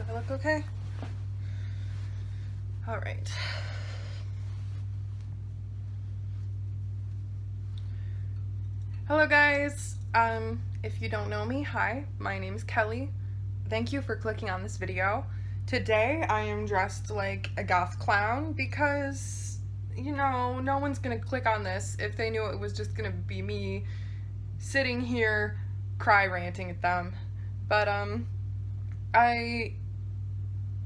Do I look okay? All right. Hello guys. If you don't know me, hi, my name is Kelly. Thank you for clicking on this video. Today I am dressed like a goth clown because, you know, no one's gonna click on this if they knew it was just gonna be me sitting here cry ranting at them. But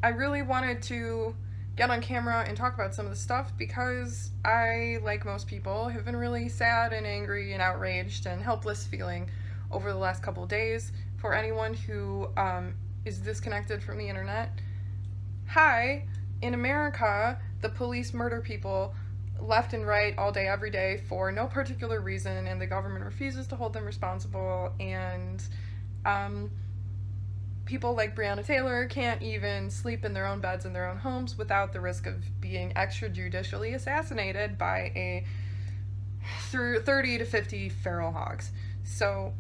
I really wanted to get on camera and talk about some of the stuff because I, like most people, have been really sad and angry and outraged and helpless feeling over the last couple of days. For anyone who is disconnected from the internet, hi, in America, the police murder people left and right all day, every day for no particular reason, and the government refuses to hold them responsible, and people like Breonna Taylor can't even sleep in their own beds in their own homes without the risk of being extrajudicially assassinated by through 30 to 50 feral hogs. So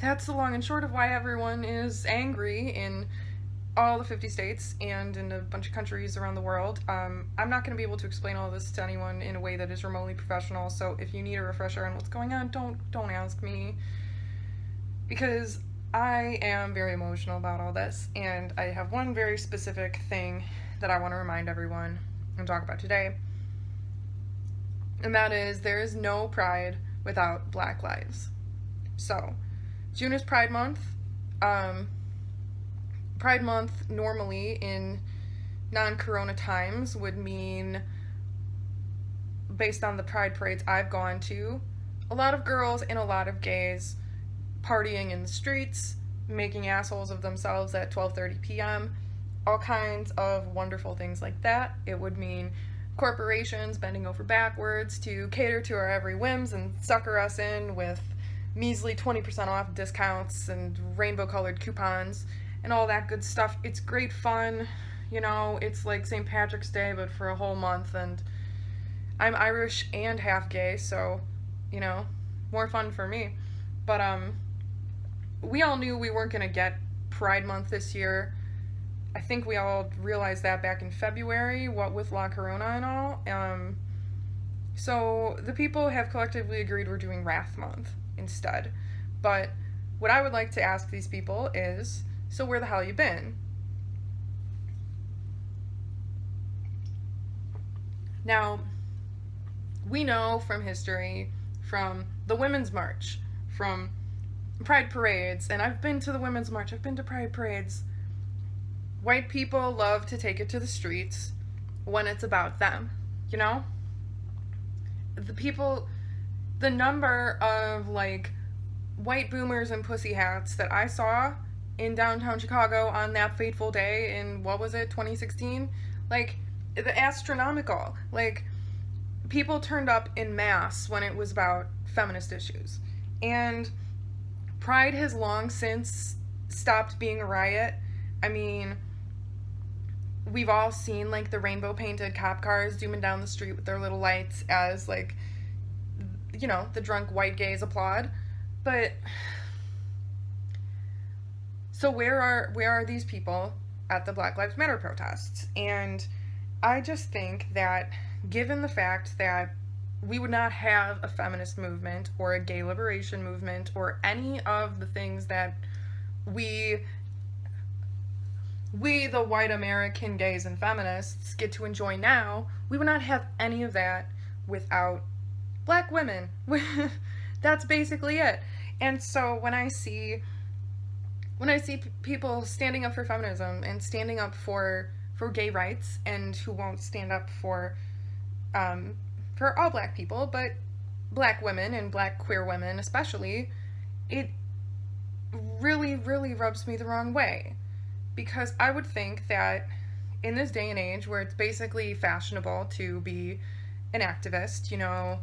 that's the long and short of why everyone is angry in all the 50 states and in a bunch of countries around the world. I'm not going to be able to explain all this to anyone in a way that is remotely professional, so if you need a refresher on what's going on, don't ask me, because I am very emotional about all this, and I have one very specific thing that I want to remind everyone and talk about today, and that is there is no pride without Black lives. So, June is Pride Month. Pride Month normally in non-corona times would mean, based on the pride parades I've gone to, a lot of girls and a lot of gays partying in the streets, making assholes of themselves at 12:30 p.m., all kinds of wonderful things like that. It would mean corporations bending over backwards to cater to our every whims and sucker us in with measly 20% off discounts and rainbow-colored coupons and all that good stuff. It's great fun, you know, it's like St. Patrick's Day, but for a whole month, and I'm Irish and half gay, so, you know, more fun for me. But, we all knew we weren't gonna get Pride Month this year. I think we all realized that back in February, what with La Corona and all. So the people have collectively agreed we're doing Wrath Month instead. But what I would like to ask these people is, so where the hell you been? Now, we know from history, from the Women's March, from Pride parades, and I've been to the Women's March, I've been to Pride parades. White people love to take it to the streets when it's about them, you know? The number of, like, white boomers and pussy hats that I saw in downtown Chicago on that fateful day in, what was it, 2016? Like, astronomical. Like, people turned up in mass when it was about feminist issues. And Pride has long since stopped being a riot. I mean, we've all seen, like, the rainbow-painted cop cars zooming down the street with their little lights as, like, you know, the drunk white gays applaud. But, so where are these people at the Black Lives Matter protests? And I just think that, given the fact that we would not have a feminist movement or a gay liberation movement or any of the things that we the white American gays and feminists get to enjoy now, we would not have any of that without Black women. That's basically it. And so when I see people standing up for feminism and standing up for gay rights, and who won't stand up for all Black people, but Black women and Black queer women especially, it really, really rubs me the wrong way. Because I would think that in this day and age where it's basically fashionable to be an activist, you know,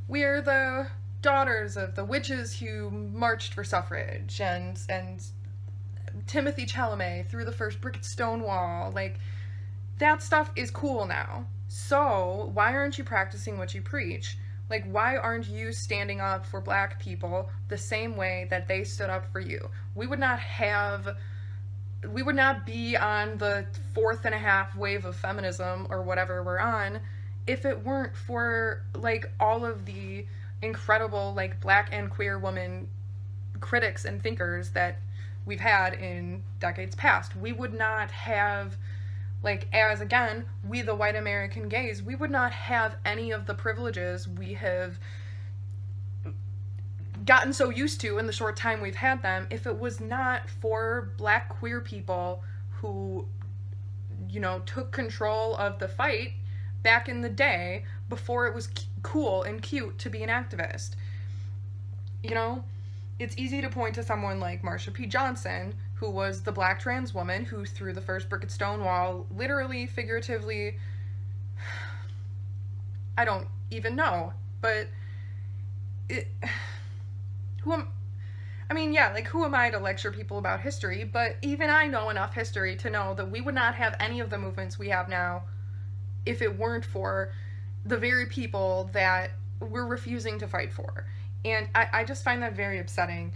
we're the daughters of the witches who marched for suffrage, and Timothy Chalamet threw the first brick at Stonewall, like, that stuff is cool now. So, why aren't you practicing what you preach? Like, why aren't you standing up for Black people the same way that they stood up for you? We would not have we would not be on the fourth and a half wave of feminism or whatever we're on if it weren't for like all of the incredible like black and queer women critics and thinkers that we've had in decades past. We would not have, like, as again, we the white American gays, we would not have any of the privileges we have gotten so used to in the short time we've had them if it was not for black queer people who, you know, took control of the fight back in the day before it was cool and cute to be an activist. You know, it's easy to point to someone like Marsha P. Johnson, who was the black trans woman who threw the first brick at Stonewall, literally, figuratively. I don't even know, but who am I mean, yeah, like, who am I to lecture people about history? But even I know enough history to know that we would not have any of the movements we have now if it weren't for the very people that we're refusing to fight for. And I just find that very upsetting,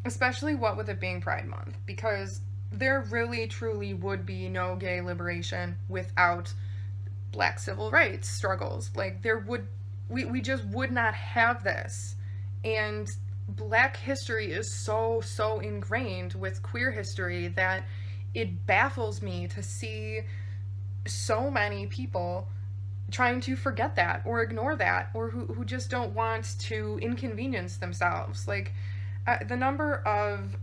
especially what with it being Pride Month, because there really, truly would be no gay liberation without black civil rights struggles. Like, we just would not have this. And black history is so ingrained with queer history that it baffles me to see so many people trying to forget that or ignore that, or who just don't want to inconvenience themselves. Like, the number of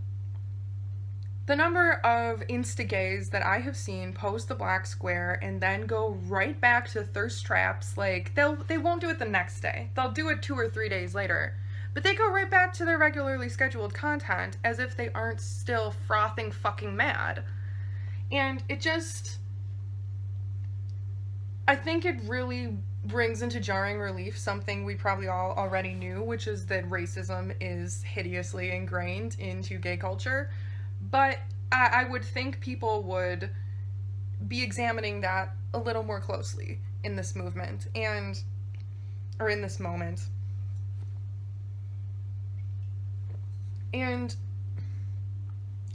insta-gays that I have seen post the black square and then go right back to thirst traps, like, they won't do it the next day. They'll do it 2 or 3 days later. But they go right back to their regularly scheduled content as if they aren't still frothing fucking mad. And it just, I think it really brings into jarring relief something we probably all already knew, which is that racism is hideously ingrained into gay culture. But I would think people would be examining that a little more closely in this movement or in this moment. And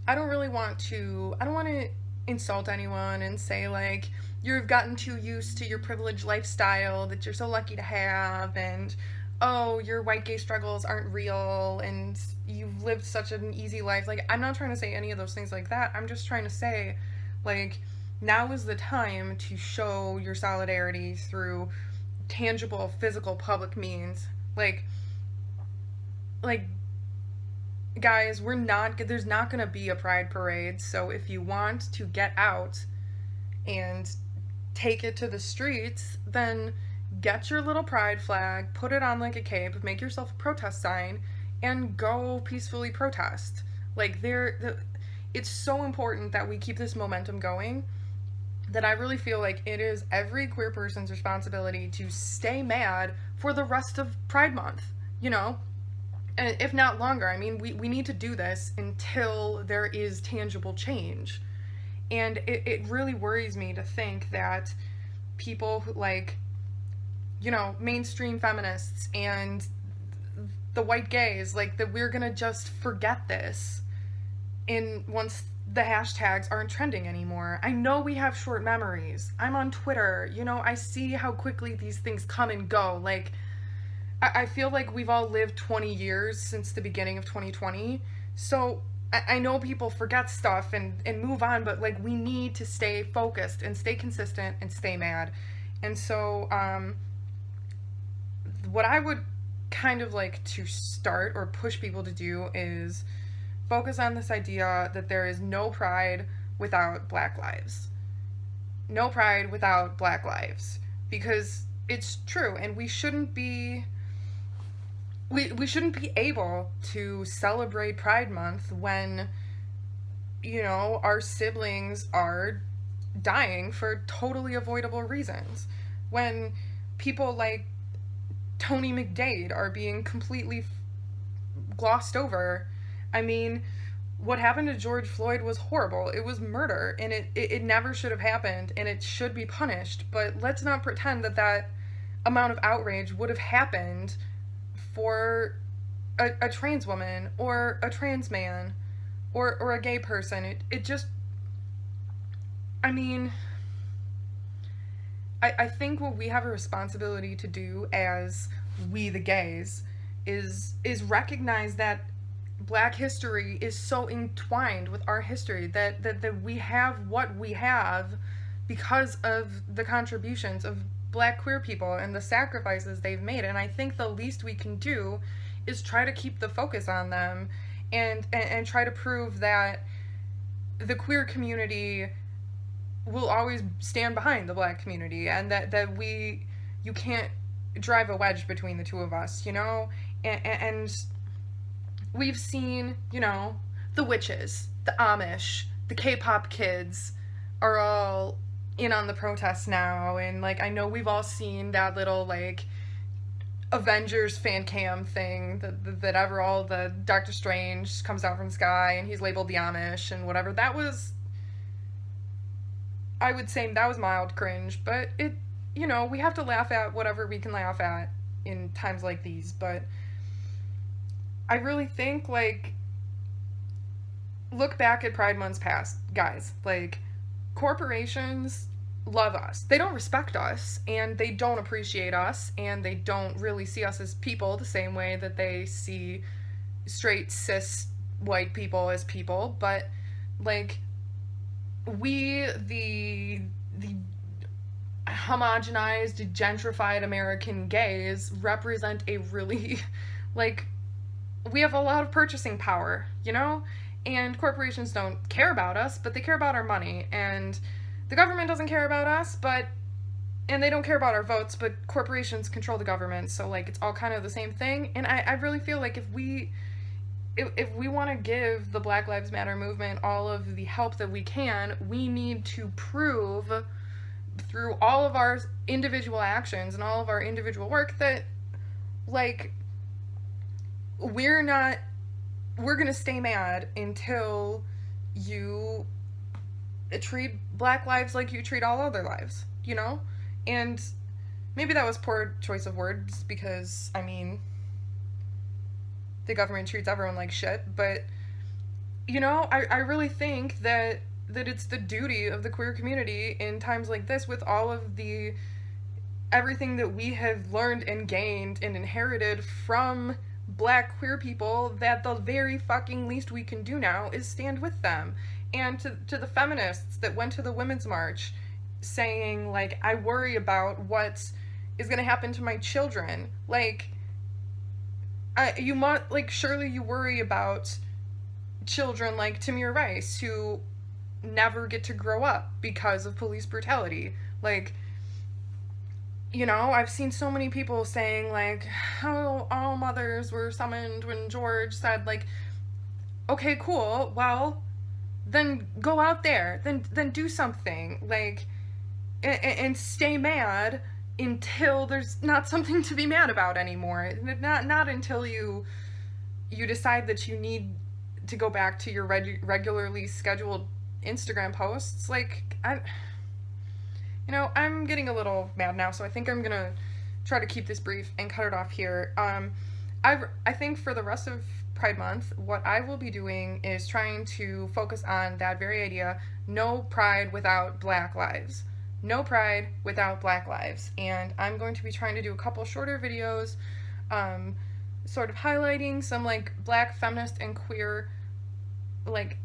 I don't want to insult anyone and say, like, you've gotten too used to your privileged lifestyle that you're so lucky to have, and, oh, your white gay struggles aren't real, and you've lived such an easy life. Like, I'm not trying to say any of those things like that. I'm just trying to say, like, now is the time to show your solidarity through tangible, physical, public means. Like, guys, there's not going to be a pride parade, so if you want to get out and take it to the streets, then get your little pride flag, put it on like a cape, make yourself a protest sign, and go peacefully protest. Like, it's so important that we keep this momentum going, that I really feel like it is every queer person's responsibility to stay mad for the rest of Pride Month, you know? If not longer. I mean, we need to do this until there is tangible change. And it really worries me to think that people like, you know, mainstream feminists and the white gays, like, that we're gonna just forget this once the hashtags aren't trending anymore. I know we have short memories. I'm on Twitter, you know, I see how quickly these things come and go. Like, I feel like we've all lived 20 years since the beginning of 2020, so I know people forget stuff and move on, but, like, we need to stay focused and stay consistent and stay mad. And so, what I would kind of like to start or push people to do is focus on this idea that there is no pride without Black lives. No pride without Black lives. Because it's true, and we shouldn't be able to celebrate Pride Month when, you know, our siblings are dying for totally avoidable reasons. When people like Tony McDade are being completely glossed over. I mean, what happened to George Floyd was horrible. It was murder, and it never should have happened, and it should be punished. But let's not pretend that amount of outrage would have happened for a trans woman or a trans man or a gay person. It just, I mean, I think what we have a responsibility to do as we the gays is recognize that black history is so entwined with our history, that we have what we have because of the contributions of black queer people and the sacrifices they've made. And I think the least we can do is try to keep the focus on them, and try to prove that the queer community will always stand behind the black community, and that you can't drive a wedge between the two of us, you know? And we've seen, you know, the witches, the Amish, the K-pop kids are all in on the protests now, and like I know we've all seen that little like Avengers fan cam thing that ever all the Doctor Strange comes out from the sky and he's labeled the Amish and whatever. That was, I would say that was mild cringe, but it, you know, we have to laugh at whatever we can laugh at in times like these. But I really think, like, look back at Pride Month's past, guys. Like, corporations love us. They don't respect us, and they don't appreciate us, and they don't really see us as people the same way that they see straight, cis, white people as people. But, like, we, the homogenized, gentrified American gays, represent a really, like, we have a lot of purchasing power, you know? And corporations don't care about us, but they care about our money. And the government doesn't care about us, and they don't care about our votes, but corporations control the government, so, like, it's all kind of the same thing. And I really feel like if we want to give the Black Lives Matter movement all of the help that we can, we need to prove through all of our individual actions and all of our individual work that, like, we're gonna stay mad until you treat black lives like you treat all other lives, you know? And maybe that was poor choice of words, because, I mean, the government treats everyone like shit, but, you know, I really think that it's the duty of the queer community in times like this, with all of the everything that we have learned and gained and inherited from black queer people, that the very fucking least we can do now is stand with them. And to the feminists that went to the Women's March saying, like, I worry about what is going to happen to my children. Like, surely you worry about children like Tamir Rice, who never get to grow up because of police brutality. Like, you know, I've seen so many people saying, like, how all mothers were summoned when George said, like, okay, cool, well, then go out there, then do something, like, and stay mad until there's not something to be mad about anymore. Not until you decide that you need to go back to your regularly scheduled Instagram posts. Like, I'm getting a little mad now, so I think I'm gonna try to keep this brief and cut it off here. I think for the rest of Pride Month, what I will be doing is trying to focus on that very idea: no pride without black lives. No pride without black lives. And I'm going to be trying to do a couple shorter videos, sort of highlighting some, like, black feminist and queer, like,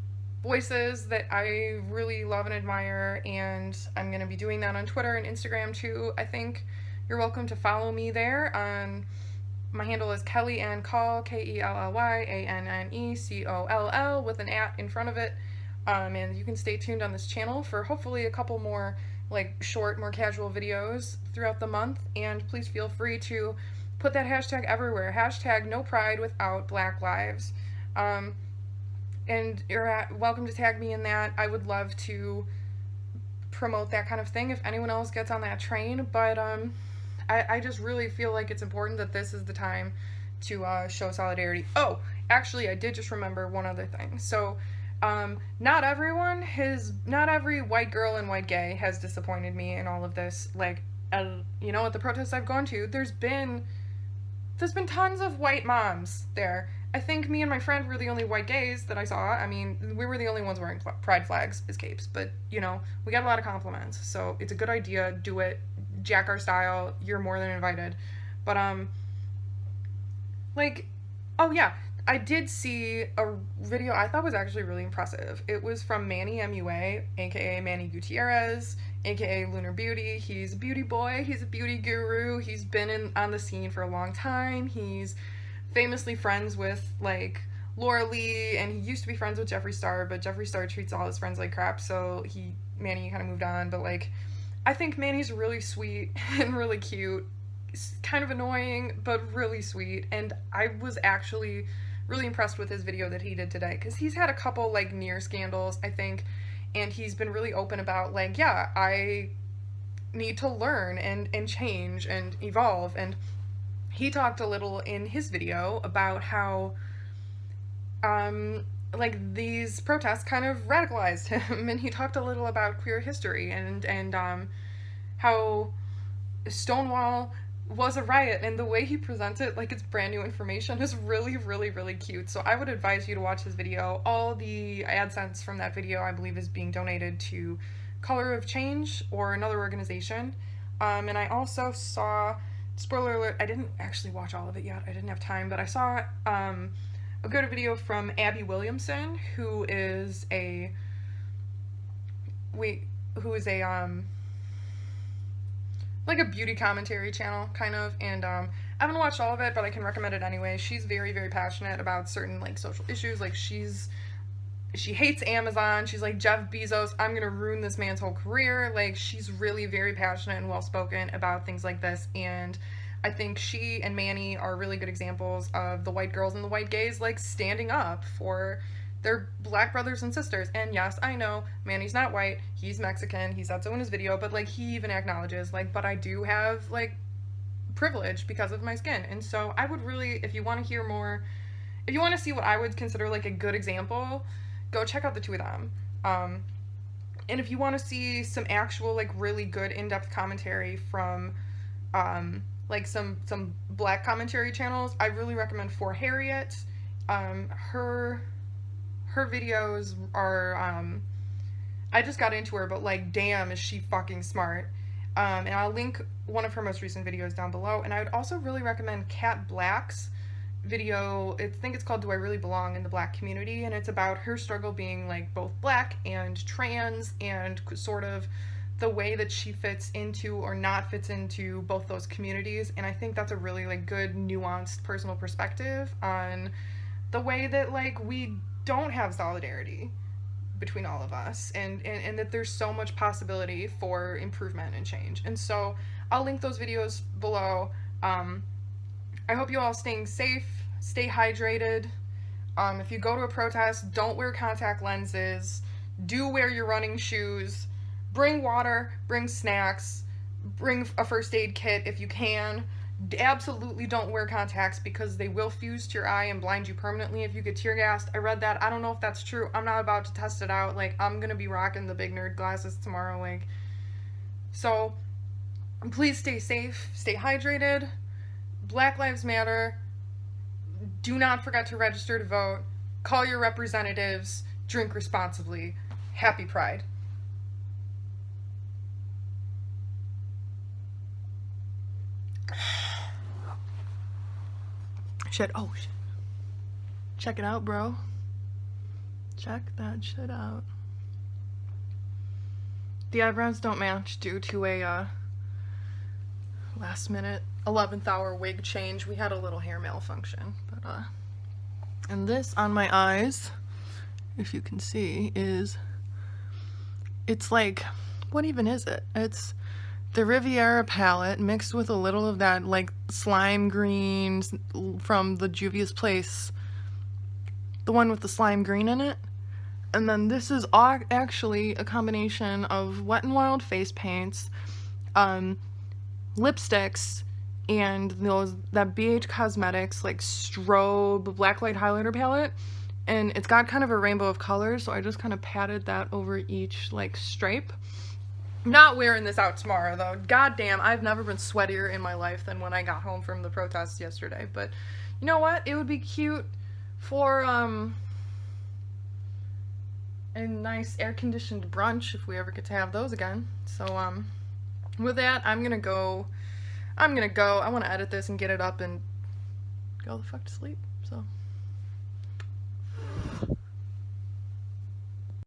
voices that I really love and admire, and I'm going to be doing that on Twitter and Instagram too. I think you're welcome to follow me there. My handle is Kelly Ann Call, KELLYANNECOLL, with an @ in front of it. And you can stay tuned on this channel for hopefully a couple more, like, short, more casual videos throughout the month. And please feel free to put that hashtag everywhere. Hashtag no pride without black lives. And you're welcome to tag me in that. I would love to promote that kind of thing if anyone else gets on that train. But I just really feel like it's important that this is the time to show solidarity. Oh, actually, I did just remember one other thing. So, not every white girl and white gay has disappointed me in all of this. Like, you know, at the protests I've gone to, there's been tons of white moms there. I think me and my friend were the only white gays that I saw. I mean, we were the only ones wearing pride flags as capes, but, you know, we got a lot of compliments, so it's a good idea. Do it. Jack our style. You're more than invited. But, like, oh yeah, I did see a video I thought was actually really impressive. It was from Manny MUA, aka Manny Gutierrez, aka Lunar Beauty. He's a beauty boy, he's a beauty guru, he's been on the scene for a long time. He's famously friends with, like, Laura Lee, and he used to be friends with Jeffree Star, but Jeffree Star treats all his friends like crap, so Manny kind of moved on. But, like, I think Manny's really sweet and really cute. It's kind of annoying, but really sweet, and I was actually really impressed with his video that he did today, because he's had a couple, like, near scandals, I think, and he's been really open about, like, yeah, I need to learn and change and evolve. And he talked a little in his video about how like, these protests kind of radicalized him, and he talked a little about queer history and how Stonewall was a riot, and the way he presents it like it's brand new information is really, really, really cute. So I would advise you to watch his video. All the AdSense from that video, I believe, is being donated to Color of Change or another organization. And I also saw, spoiler alert, I didn't actually watch all of it yet, I didn't have time, but I saw a good video from Abby Williamson, who is a like a beauty commentary channel, kind of, and I haven't watched all of it, but I can recommend it anyway. She's very, very passionate about certain, like, social issues. Like, she hates Amazon. She's like, Jeff Bezos, I'm gonna ruin this man's whole career. Like, she's really very passionate and well-spoken about things like this, and I think she and Manny are really good examples of the white girls and the white gays, like, standing up for their black brothers and sisters. And yes, I know, Manny's not white, he's Mexican, he said so in his video, but, like, he even acknowledges, like, but I do have, like, privilege because of my skin. And so I would really, if you want to hear more, if you want to see what I would consider, like, a good example, go check out the two of them. And if you want to see some actual, like, really good in-depth commentary from, like, some black commentary channels, I really recommend For Harriet. Her videos are, I just got into her, but, like, damn, is she fucking smart. And I'll link one of her most recent videos down below. And I would also really recommend Kat Black's video. I think it's called Do I Really Belong in the Black Community? And it's about her struggle being, like, both black and trans, and sort of the way that she fits into or not fits into both those communities. And I think that's a really, like, good, nuanced personal perspective on the way that, like, we don't have solidarity between all of us, and that there's so much possibility for improvement and change. And so I'll link those videos below. I hope you all staying safe, stay hydrated. If you go to a protest, don't wear contact lenses, do wear your running shoes, bring water, bring snacks, bring a first aid kit if you can. Absolutely don't wear contacts, because they will fuse to your eye and blind you permanently if you get tear gassed. I read that. I don't know if that's true. I'm not about to test it out. Like, I'm gonna be rocking the big nerd glasses tomorrow. Like, so please stay safe, stay hydrated. Black Lives Matter. Do not forget to register to vote. Call your representatives. Drink responsibly. Happy Pride. Shit. Oh, shit. Check it out, bro. Check that shit out. The eyebrows don't match due to a last minute 11th hour wig change. We had a little hair malfunction, but and this on my eyes, if you can see, it's like, what even is it? It's the Riviera palette mixed with a little of that, like, slime green from the Juvia's Place, the one with the slime green in it. And then this is actually a combination of Wet n Wild face paints, lipsticks, and that BH Cosmetics, like, strobe blacklight highlighter palette. And it's got kind of a rainbow of colors, so I just kind of patted that over each, like, stripe. Not wearing this out tomorrow, though. God damn, I've never been sweatier in my life than when I got home from the protests yesterday. But you know what? It would be cute for a nice air-conditioned brunch if we ever get to have those again. So with that, I'm gonna go. I want to edit this and get it up and go the fuck to sleep. So